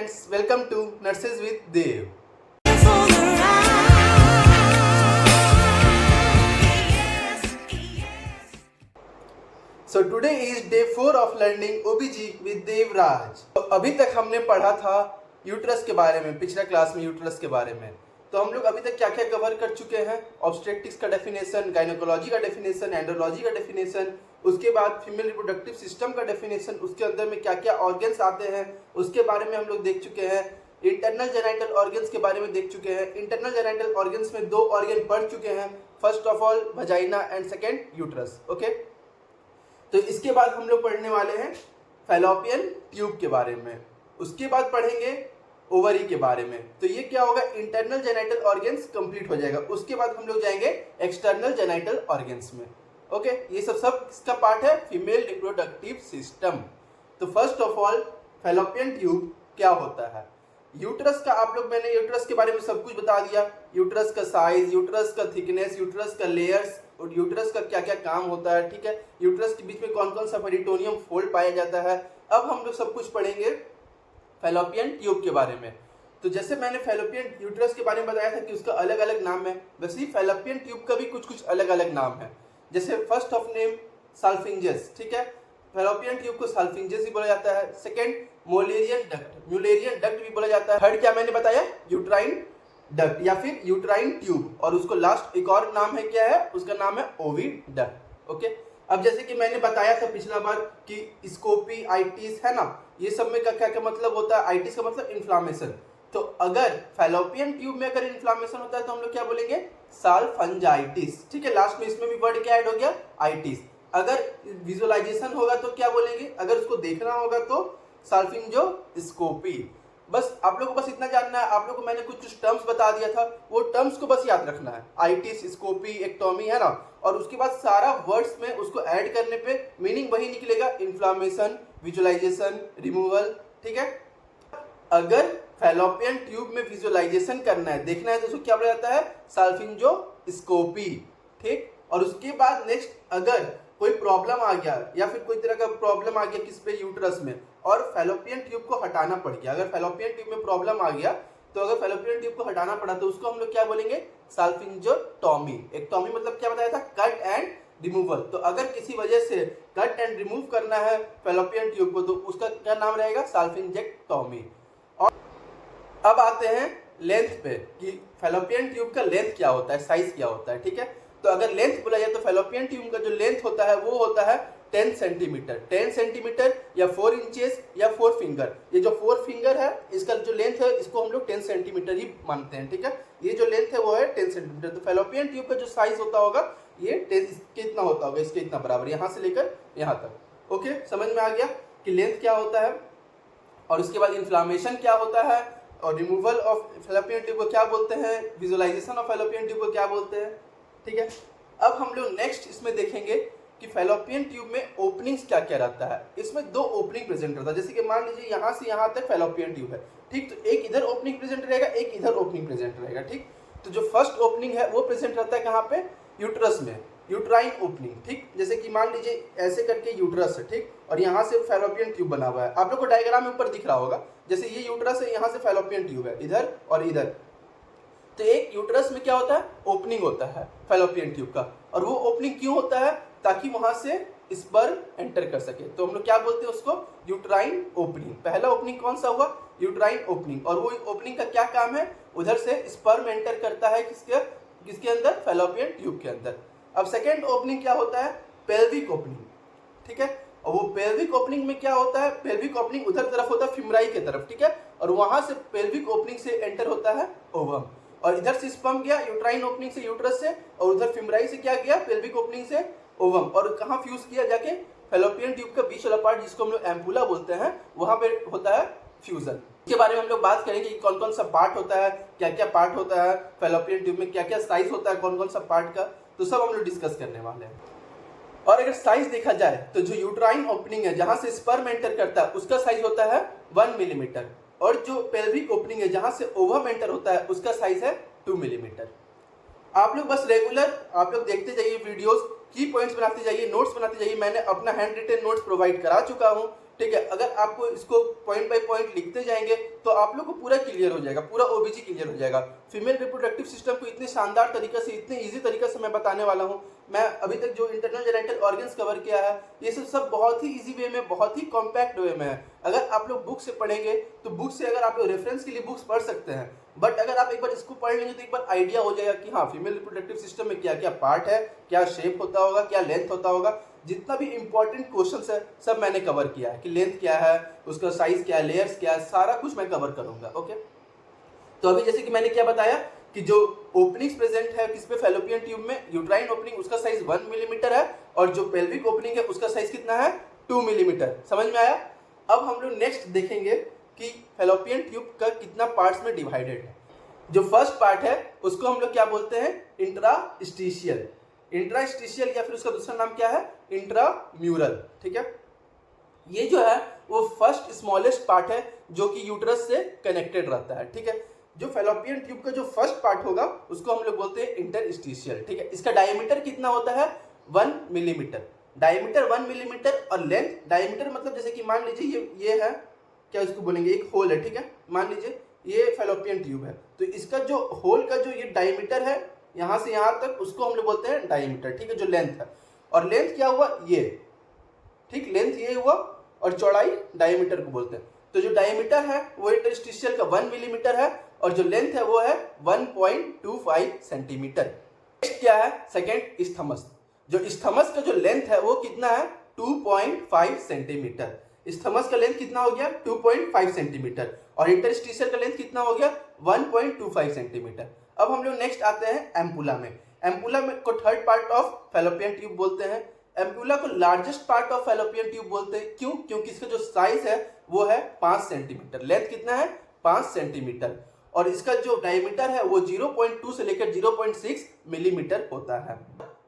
friends, welcome to Nurses with Dev. So today is day 4 of learning OBG with Dev Raj. तो अभी तक हमने पढ़ा था यूट्रस के बारे में, पिछला क्लास में यूट्रस के बारे में। तो हम लोग अभी तक क्या क्या कवर कर चुके हैं? ऑब्स्टेट्रिक्स का डेफिनेशन, गायनोकोलॉजी का डेफिनेशन, एंड्रोलॉजी का डेफिनेशन, उसके बाद फीमेल रिप्रोडक्टिव सिस्टम का डेफिनेशन, उसके अंदर में क्या क्या ऑर्गन्स आते हैं उसके बारे में हम लोग देख चुके हैं। इंटरनल जेनाइटल ऑर्गन्स के बारे में देख चुके हैं। इंटरनल जेनाइटल ऑर्गन्स में 2 ऑर्गन पढ़ चुके हैं, first of all vagina and second uterus. Okay, तो इसके बाद हम लोग पढ़ने वाले हैं फैलोपियन ट्यूब के बारे में, उसके बाद पढ़ेंगे ओवरी के बारे में। तो ये क्या होगा, इंटरनल जेनाइटल ऑर्गन्स कंप्लीट हो जाएगा। उसके बाद हम लोग जाएंगे एक्सटर्नल जेनाइटल ऑर्गन्स में। ओके, ये सब इसका पार्ट है फीमेल रिप्रोडक्टिव सिस्टम। तो first of all fallopian tube क्या होता है? यूट्रस का मैंने यूट्रस के बारे में सब कुछ बता दिया। यूट्रस का साइज, यूट्रस का थिकनेस, यूट्रस का लेयर्स और यूट्रस का क्या क्या काम होता है। ठीक है, यूट्रस के बीच में कौन कौन सा पेरिटोनियम फोल्ड पाया जाता है। अब हम लोग सब कुछ पढ़ेंगे फैलोपियन ट्यूब के बारे में। तो जैसे मैंने फैलोपियन यूट्रस के बारे में बताया था कि उसका अलग अलग नाम है, वैसे ही फैलोपियन ट्यूब का भी कुछ अलग अलग नाम है। जैसे फर्स्ट ऑफ नेम साल्फिंजेस, ठीक है, फैलोपियन ट्यूब को साल्फिंजेस भी बोला जाता है। Second Mullerian duct, Mullerian duct भी बोला जाता है। थर्ड क्या मैंने बताया, यूट्राइन डक्ट या फिर यूट्राइन ट्यूब, और उसको लास्ट एक और नाम है, क्या है उसका नाम है ओविड डक्ट। ओके, अब जैसे कि मैंने बताया था पिछला बार कि स्कोपी, आइटिस है ना, ये सब में का क्या क्या मतलब होता है। आइटिस का मतलब इन्फ्लामेशन। तो अगर फैलोपियन ट्यूब में अगर इन्फ्लामेशन होता है तो हम लोग क्या बोलेंगे, साल्फंजाइटिस। ठीक है, लास्ट में इसमें भी वर्ड क्या ऐड हो गया, आइटिस। अगर विजुअलाइजेशन होगा तो क्या बोलेंगे, अगर उसको देखना होगा तो साल्फिंजोस्कोपी। बस आप लोग को बस इतना जानना है। आप लोग को मैंने कुछ टर्म्स बता दिया था, वो टर्म्स को बस याद रखना है। आइटिस, स्कोपी, एक्टोमी, है ना, और उसके बाद सारा वर्ड्स में उसको ऐड करने पे मीनिंग वही निकलेगा, इन्फ्लामेशन, विजुअलाइजेशन, रिमूवल। ठीक है, अगर फैलोपियन ट्यूब में विजुअलाइजेशन करना है, देखना है, तो उसको क्या बोला जाता है, साल्फिंजोस्कोपी। ठीक, और उसके बाद नेक्स्ट अगर कोई प्रॉब्लम आ गया या फिर कोई तरह का प्रॉब्लम आ गया किस पे, यूट्रस में, और फैलोपियन ट्यूब को हटाना पड़ गया, अगर फैलोपियन ट्यूब में प्रॉब्लम आ गया तो अगर फैलोपियन ट्यूब को हटाना पड़ा तो उसको हम लोग क्या बोलेंगे, साल्फिंजोटॉमी। एक्टोमी मतलब क्या बताया था, कट एंड रिमूवल। तो अगर किसी वजह से कट एंड रिमूव करना है फैलोपियन ट्यूब को तो उसका क्या नाम रहेगा, साल्फिंजेक्टॉमी। और अब आते हैं लेंथ पे कि फैलोपियन ट्यूब का लेंथ क्या होता है, साइज क्या होता है। ठीक है, तो अगर लेंथ बोला जाए तो फैलोपियन ट्यूब का जो लेंथ होता है वो होता है 10 सेंटीमीटर। 10 सेंटीमीटर या 4 इंचेस या 4 फिंगर। ये जो 4 फिंगर है इसका जो लेंथ है इसको हम लोग 10 सेंटीमीटर ही मानते हैं। ठीक है, ये जो लेंथ है वो है 10 सेंटीमीटर। तो फैलोपियन ट्यूब का जो साइज होता होगा ये 10 कितना होता होगा, इसके इतना बराबर, यहाँ से लेकर यहाँ तक। ओके, समझ में आ गया कि लेंथ क्या होता है। और उसके बाद इन्फ्लामेशन क्या होता है, और रिमूवल ऑफ फैलोपियन ट्यूब को क्या बोलते हैं, विजुअलाइजेशन ऑफ फैलोपियन ट्यूब को क्या बोलते हैं। ठीक है, अब हम लोग नेक्स्ट इसमें देखेंगे कि फैलोपियन ट्यूब में ओपनिंग्स क्या क्या रहता है। इसमें 2 ओपनिंग प्रेजेंट रहता है। जैसे कि मान लीजिए यहाँ से यहाँ तक फैलोपियन ट्यूब है, ठीक, तो एक इधर ओपनिंग प्रेजेंट रहेगा, एक इधर ओपनिंग प्रेजेंट रहेगा। ठीक, तो जो फर्स्ट ओपनिंग है वो प्रेजेंट रहता है कहाँ पे, यूट्रस में, यूट्राइन ओपनिंग। ठीक, जैसे कि मान लीजिए ऐसे करके यूट्रस है, ठीक, और यहाँ से फैलोपियन ट्यूब बना हुआ है। आप लोग को डायग्राम में ऊपर दिख रहा होगा, जैसे ये यूट्रस है, यहाँ से फैलोपियन ट्यूब है इधर और इधर। तो एक यूट्रस में क्या होता है, ओपनिंग होता है फैलोपियन ट्यूब का, और वो ओपनिंग क्यों होता है, ताकि वहां से स्पर्म एंटर कर सके। तो हम लोग क्या बोलते हैं उसको, यूट्राइन ओपनिंग। पहला ओपनिंग कौन सा हुआ, यूट्राइन ओपनिंग, और वो ओपनिंग का क्या काम है, उधर से स्पर्म एंटर करता है किसके अंदर, फैलोपियन ट्यूब के अंदर। अब सेकेंड ओपनिंग क्या होता है, पेल्विक ओपनिंग। ठीक है, और वो पेल्विक ओपनिंग में क्या होता है, पेल्विक ओपनिंग उधर तरफ होता है, फिमराई के तरफ। ठीक है, और वहां से पेल्विक ओपनिंग से एंटर होता है ओवम, और इधर से स्पर्म गया यूट्राइन ओपनिंग से, यूट्रस से, और उधर फिमराई से क्या गया, पेल्विक ओपनिंग से ओवम, और कहाँ फ्यूज किया, जाके फैलोपियन ट्यूब का बीच वाला पार्ट जिसको हम लोग एम्पुला बोलते हैं, वहां पे होता है फ्यूजन। इसके बारे में हम लोग बात करेंगे कि कौन कौन सा पार्ट होता है, क्या क्या पार्ट होता है फैलोपियन ट्यूब में, क्या क्या साइज होता है कौन कौन सा पार्ट का, तो सब हम लोग डिस्कस करने वाले हैं। और अगर साइज देखा जाए तो जो यूट्राइन ओपनिंग है जहां से स्पर्म एंटर करता है उसका साइज होता है 1 मिलीमीटर, और जो पेल्विक ओपनिंग है जहां से ओवम एंटर होता है उसका साइज है 2 मिलीमीटर। आप लोग बस रेगुलर आप लोग देखते जाइए वीडियोस, की पॉइंट्स बनाते जाइए, नोट्स बनाते जाइए। मैंने अपना हैंड रिटन नोट्स प्रोवाइड करा चुका हूं, ठीक है। अगर आपको इसको पॉइंट बाय पॉइंट लिखते जाएंगे तो आप लोग को पूरा क्लियर हो जाएगा, पूरा ओबीजी क्लियर हो जाएगा। फीमेल रिप्रोडक्टिव सिस्टम को इतने शानदार तरीके से, इतने ईजी तरीके से मैं बताने वाला हूँ। मैं अभी तक जो इंटरनल जेनिटल ऑर्गन्स कवर किया है ये सब बहुत ही इजी वे में, बहुत ही कॉम्पैक्ट वे में है। अगर आप लोग बुक से पढ़ेंगे तो बुक से अगर आप लोग रेफरेंस के लिए बुक्स पढ़ सकते हैं, बट अगर आप एक बार इसको पढ़ लेंगे तो एक बार आइडिया हो जाएगा कि हाँ फीमेल रिप्रोडक्टिव सिस्टम में क्या क्या पार्ट है, क्या शेप होता होगा, क्या लेंथ होता होगा। जितना भी इंपॉर्टेंट क्वेश्चंस है सब मैंने कवर किया है कि लेंथ क्या है, उसका साइज क्या है, लेयर्स क्या है, सारा कुछ मैं कवर करूंगा। ओके, तो अभी जैसे कि मैंने क्या बताया कि जो ओपनिंग्स प्रेजेंट है किस पे, फैलोपियन ट्यूब में, यूट्राइन ओपनिंग उसका साइज 1 मिलीमीटर है और जो पेल्विक ओपनिंग है उसका साइज कितना है 2 मिलीमीटर। समझ में आया। अब हम लोग नेक्स्ट देखेंगे कि फैलोपियन ट्यूब का कितना पार्ट्स में डिवाइडेड है। जो फर्स्ट पार्ट है उसको हम लोग क्या बोलते हैं, इंट्रास्टिशियल। इंट्रास्टिशियल या फिर उसका दूसरा नाम क्या है, इंट्राम्यूरल। ठीक है, ये जो है वो फर्स्ट स्मॉलेस्ट पार्ट है जो कि यूट्रस से कनेक्टेड रहता है। ठीक है, जो फैलोपियन ट्यूब का जो फर्स्ट पार्ट होगा उसको हम लोग बोलते हैं इंटरस्टिशियल। ठीक है, इसका डायमीटर कितना होता है 1 मिलीमीटर, डायमीटर 1 मिलीमीटर और लेंथ, डायमीटर मतलब जैसे कि मान लीजिए ये है, क्या इसको बोलेंगे, एक होल है। ठीक है, मान लीजिए ये फैलोपियन ट्यूब है तो इसका जो होल का जो ये डायमीटर है यहाँ से यहाँ तक उसको हम लोग बोलते हैं डायमीटर। ठीक है, जो लेंथ है, और लेंथ क्या हुआ ये, ठीक, लेंथ ये हुआ और चौड़ाई डायमीटर को बोलते हैं। तो जो डायमीटर है वो इंटरस्टिशियल का 1 मिलीमीटर है और जो लेंथ है वो है 1.25 सेंटीमीटर। नेक्स्ट क्या है, सेकेंड इस्थमस। जो इस्थमस का जो लेंथ है वो कितना है 2.5 सेंटीमीटर। इस्थमस का लेंथ कितना हो गया 2.5 सेंटीमीटर और इंटरस्टिशियल का लेंथ कितना हो गया 1.25 सेंटीमीटर। अब हम लोग नेक्स्ट आते हैं एम्पुला में। एम्पुला में को third part of fallopian tube बोलते हैं। एम्पुला को largest part of fallopian tube बोलते हैं। क्यों? क्योंकि इसका जो साइज है वो है 5 सेंटीमीटर। लेंथ कितना है 5 सेंटीमीटर और इसका जो डायमीटर है वो 0.2 से लेकर 0.6 मिलीमीटर होता है।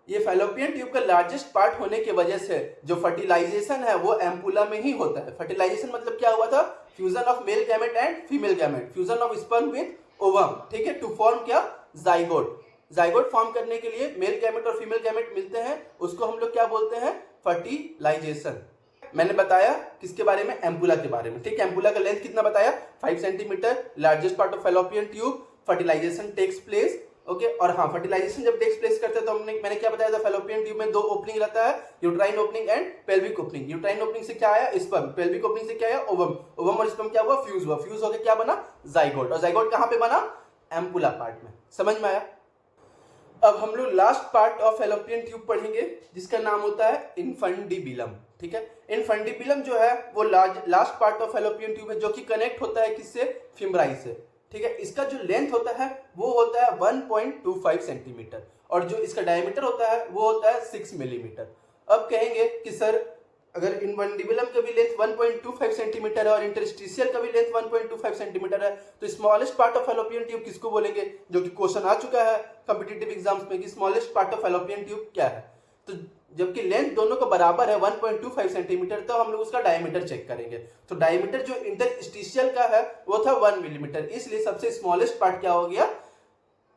ये फैलोपियन ट्यूब का लार्जेस्ट पार्ट होने की वजह से जो फर्टिलाइजेशन है वो एम्पुला में ही होता है। फर्टिलाइजेशन मतलब क्या हुआ था, fusion of male gamete and female gamete, fusion of sperm with ovum. ठीक है, टू फॉर्म क्या, जाइगोट। जाइगोट फॉर्म करने के लिए मेल गैमेट और फीमेल गैमेट मिलते हैं, उसको हम लोग क्या बोलते हैं, फर्टिलाइजेशन। मैंने बताया किसके बारे में, एम्पुला के बारे में। ठीक है, एम्पुला का लेंथ कितना बताया 5 centimetre, largest part of fallopian tube, fertilization takes place. Okay, और हाँ फर्टिलाइजेशन जब टेक्स प्लेस करते हैं तो मैंने क्या बताया था, फैलोपियन ट्यूब में 2 ओपनिंग रहता है, uterine opening and pelvic opening. Uterine opening से क्या आया स्पर्म, पेल्विक ओपनिंग से क्या आया ओवम, ओवम और स्पर्म क्या हुआ फ्यूज हुआ, फ्यूज होकर क्या बना जाइगोट, और जाइगोट कहाँ पे बना एम्पुला पार्ट में। समझ में आया। अब हम लोग last part of fallopian tube पढ़ेंगे जिसका नाम होता है इन्फंडिबिलम। ठीक है, इन्फंडिबिलम जो है वो last part of fallopian tube है जो कि कनेक्ट होता है किससे, फिमराई से। ठीक है, इसका जो लेंथ होता है वो होता है 1.25 सेंटीमीटर और जो इसका डायमीटर होता है वो होता है 6 मिलीमीटर। अब कहेंगे कि सर अगर इन्फंडिबिलम का भी लेंथ 1.25 सेंटीमीटर है और इंटरस्टिशियल का भी लेंथ 1.25 सेंटीमीटर है तो smallest part of fallopian tube किसको बोलेंगे, जो कि क्वेश्चन आ चुका है कॉम्पिटिटिव एग्जाम्स में कि smallest part of fallopian tube क्या है। तो जबकि लेंथ दोनों का बराबर है 1.25 सेंटीमीटर तो हम लोग उसका डायमीटर चेक करेंगे। तो डायमीटर जो इंटरस्टिशियल का है वो था 1 मिलीमीटर, इसलिए सबसे स्मॉलेस्ट पार्ट क्या हो गया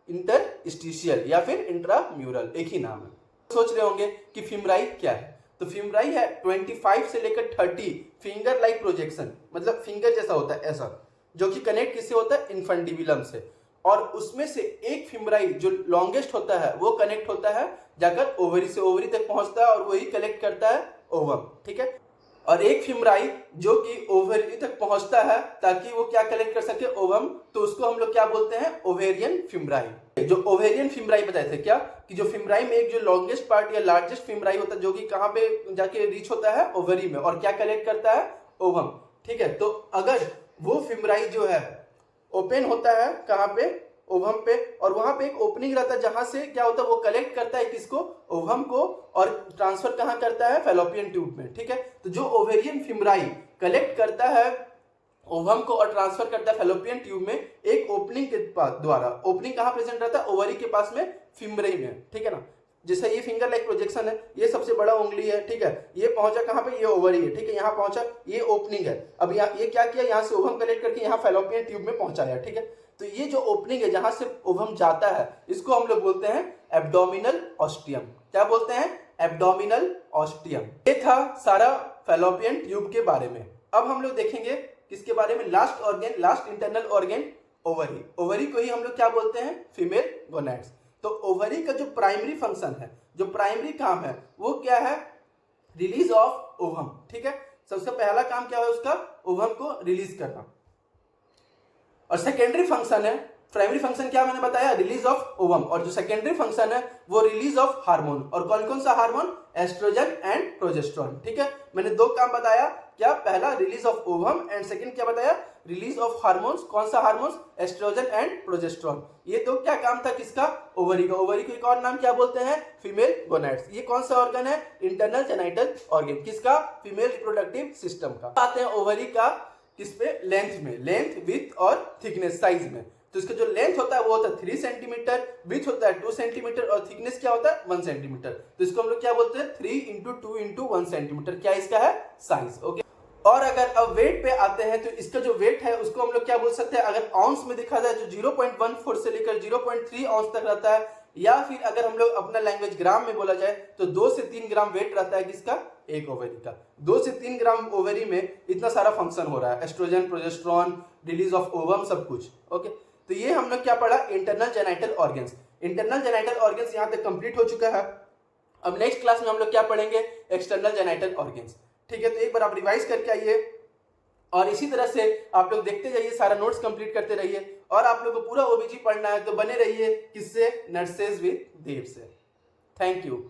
इंटरस्टिशियल या फिर इंट्राम्यूरल, एक ही नाम है। सोच रहे होंगे कि फिमराई क्या है, तो फिमराई है 25 से लेकर 30 फिंगर लाइक प्रोजेक्शन, मतलब फिंगर जैसा होता है ऐसा, जो कि कनेक्ट किससे होता है इन्फंडिबिलम से, और उसमें से एक फिमराई जो लॉन्गेस्ट होता है वो कनेक्ट होता है जाकर ओवरी से, ओवरी तक पहुंचता है और वही कलेक्ट करता है ओवम। ठीक है, और एक फिमराई जो कि ओवरी तक पहुंचता है ताकि वो क्या कलेक्ट कर सके ओवम, तो उसको हम लोग क्या बोलते हैं ओवेरियन फिमराई। जो ओवेरियन फिमराई बताए थे क्या कि जो फिमराई में एक जो लॉन्गेस्ट पार्ट या लार्जेस्ट फिमराई होता है जो कि कहाँ पे जाके रीच होता है ओवरी में और क्या कलेक्ट करता है ओवम। ठीक है, तो अगर वो फिमराई जो है ओपन होता है कहाँ पे ओवम पे और वहां पे एक ओपनिंग रहता है जहां से क्या होता है वो कलेक्ट करता है किसको ओवम को और ट्रांसफर कहां करता है फैलोपियन ट्यूब में। ठीक है, तो जो ओवेरियन फिमराई कलेक्ट करता है ओवम को और ट्रांसफर करता है फैलोपियन ट्यूब में एक ओपनिंग के द्वारा। ओपनिंग कहां प्रेजेंट रहता है ओवरी के पास में फिमराई में। ठीक है ना, जैसे ये फिंगर लाइक प्रोजेक्शन है, ये सबसे बड़ा उंगली है। ठीक है, ये पहुंचा कहां पे ये ओवरी है। ठीक है, यहाँ पहुंचा ये ओपनिंग है। अब ये क्या किया यहाँ से ओवम कलेक्ट करके यहाँ फैलोपियन ट्यूब में पहुंचाया। ठीक है, तो ये जो ओपनिंग है जहां से ओवम जाता है इसको हम लोग बोलते हैं एब्डोमिनल ऑस्टियम। क्या बोलते हैं एब्डोमिनल ऑस्टियम। ये था सारा फैलोपियन ट्यूब के बारे में। अब हम लोग देखेंगे किसके बारे में, last organ, last internal organ, ovary. Ovary को ही हम लोग क्या बोलते हैं, फीमेल गोनैड्स। तो ओवरी का जो प्राइमरी फंक्शन है, जो प्राइमरी काम है, वो क्या है, रिलीज ऑफ ओवम। ठीक है, सबसे पहला काम क्या है उसका, ओवम को रिलीज करना। और सेकेंडरी फंक्शन है, प्राइमरी फंक्शन क्या मैंने बताया, रिलीज ऑफ ओवम, और जो सेकेंडरी फंक्शन है वो रिलीज ऑफ हार्मोन। और कौन कौन सा हार्मोन, एस्ट्रोजन एंड प्रोजेस्टेरोन। ठीक है, मैंने दो काम बताया, क्या, पहला release of ovum and second क्या बताया, रिलीज ऑफ हार्मोन्स। कौन सा हार्मोन्स, एस्ट्रोजन एंड प्रोजेस्टेरोन। ये तो क्या काम था किसका, ओवरी का। ओवरी को एक और नाम क्या बोलते हैं, फीमेल गोनैड्स। ये कौन सा ऑर्गन है, इंटरनल जेनिटल ऑर्गन, किसका, फीमेल रिप्रोडक्टिव सिस्टम का। आते हैं ओवरी का किस पे, लेंथ में, लेंथ, विड्थ और थिकनेस, साइज में। तो इसका जो लेंथ होता है वो होता है 3 सेंटीमीटर, विड्थ होता है 2 सेंटीमीटर और थिकनेस क्या होता है 1 सेंटीमीटर। तो इसको हम लोग क्या बोलते हैं, 3 × 2 × 1 सेंटीमीटर, क्या इसका है, साइज। ओके, और अगर अब वेट पे आते हैं तो इसका जो वेट है उसको हम लोग क्या बोल सकते हैं, अगर आउंस में देखा जाए तो 0.14 से लेकर 0.3 आउंस तक रहता है, या फिर अगर हम लोग अपना लैंग्वेज ग्राम में बोला जाए तो 2 से 3 ग्राम वेट रहता है किसका, एक ओवरी का। 2 से 3 ग्राम ओवरी में इतना सारा फंक्शन हो रहा है, oestrogen, progesterone, release of ovum, सब कुछ। ओके, तो ये हम लोग क्या पढ़ा, internal genital organs. Internal genital organs यहाँ तक कंप्लीट हो चुका है। अब नेक्स्ट क्लास में हम लोग क्या पढ़ेंगे, एक्सटर्नल जेनिटल ऑर्गन्स। ठीक है, तो एक बार आप रिवाइज करके आइए और इसी तरह से आप लोग देखते जाइए, सारा नोट्स कंप्लीट करते रहिए। और आप लोग को पूरा ओबीजी पढ़ना है तो बने रहिए किससे, नर्सेज विद देव से। Thank you.